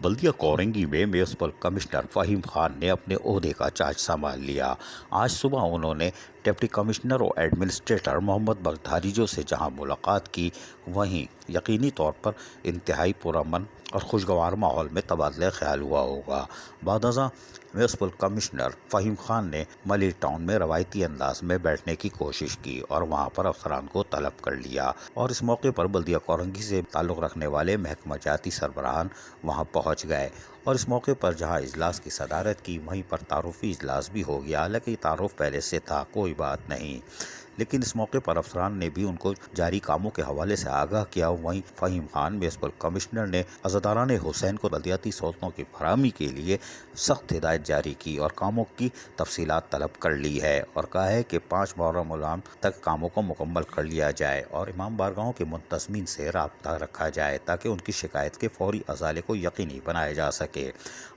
بلدیہ کورنگی میں municipal commissioner Fahim Khan نے اپنے عہدے کا چارج سنبھال لیا۔ آج صبح انہوں نے ڈپٹی کمشنر اور ایڈمنسٹریٹر محمد بختیاری سے جہاں ملاقات کی، وہیں یقینی طور پر انتہائی پرامن اور خوشگوار ماحول میں تبادلہ خیال ہوا ہوگا۔ بعد ازاں میونسپل کمشنر فہیم خان نے ملی ٹاؤن میں روایتی انداز میں بیٹھنے کی کوشش کی اور وہاں پر افسران کو طلب کر لیا، اور اس موقع پر بلدیہ کورنگی سے تعلق رکھنے والے محکمہ جاتی سربراہان وہاں پہنچ گئے، اور اس موقع پر جہاں اجلاس کی صدارت کی، وہیں پر تعارفی اجلاس بھی ہو گیا۔ حالانکہ تعارف پہلے سے تھا، کوئی بات نہیں، لیکن اس موقع پر افسران نے بھی ان کو جاری کاموں کے حوالے سے آگاہ کیا۔ وہیں فہیم خان میونسپل کمشنر نے عزاداران حسین کو بلدیاتی سہولتوں کی فراہمی کے لیے سخت ہدایت جاری کی اور کاموں کی تفصیلات طلب کر لی ہے، اور کہا ہے کہ 5 محرم العام تک کاموں کو مکمل کر لیا جائے اور امام بارگاہوں کے منتظمین سے رابطہ رکھا جائے تاکہ ان کی شکایت کے فوری ازالے کو یقینی بنایا جا سکے۔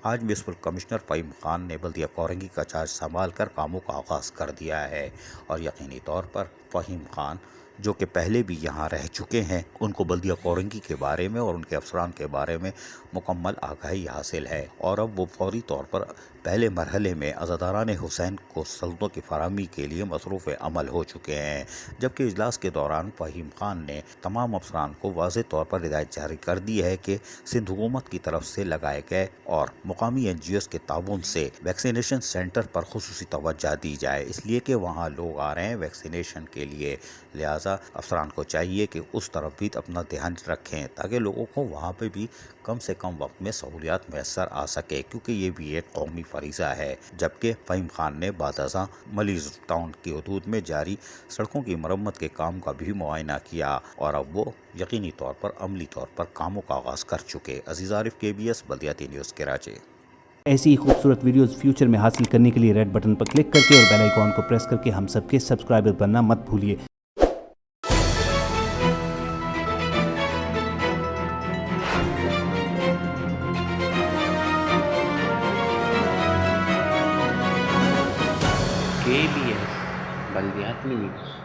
آج میونسپل کمشنر فہیم خان نے بلدیہ کورنگی کا چارج سنبھال کر کاموں کا آغاز کر دیا ہے، اور یقینی طور پر فہیم خان جو کہ پہلے بھی یہاں رہ چکے ہیں، ان کو بلدیہ کورنگی کے بارے میں اور ان کے افسران کے بارے میں مکمل آگاہی حاصل ہے، اور اب وہ فوری طور پر پہلے مرحلے میں عزاداران حسین کو سہولتوں کی فراہمی کے لیے مصروف عمل ہو چکے ہیں۔ جبکہ اجلاس کے دوران فہیم خان نے تمام افسران کو واضح طور پر ہدایت جاری کر دی ہے کہ سندھ حکومت کی طرف سے لگائے گئے اور مقامی NGOs کے تعاون سے ویکسینیشن سینٹر پر خصوصی توجہ دی جائے، اس لیے کہ وہاں لوگ آ رہے ہیں ویکسینیشن کے لیے، لہٰذا افسران کو چاہیے کہ اس طرف بھی اپنا دھیان رکھیں تاکہ لوگوں کو وہاں پہ بھی کم سے کم وقت میں سہولیات میسر آ سکے، کیونکہ یہ بھی ایک قومی فریضہ ہے۔ جبکہ فہیم خان نے بعد ازاں ملی ٹاؤن کی حدود میں جاری سڑکوں کی مرمت کے کام کا بھی معائنہ کیا، اور اب وہ یقینی طور پر عملی طور پر کاموں کا آغاز کر چکے۔ عزیز عارف KBS بلدیاتی نیوز کراچی۔ ایسی ہی خوبصورت ویڈیوز فیوچر میں حاصل کرنے کے لیے ریڈ بٹن پر کلک کر کے اور بیل آئیکن کو پریس کر کے ہم سب کے سبسکرائبر بننا مت بھولیے۔ KBS بلدیاتی نیوز۔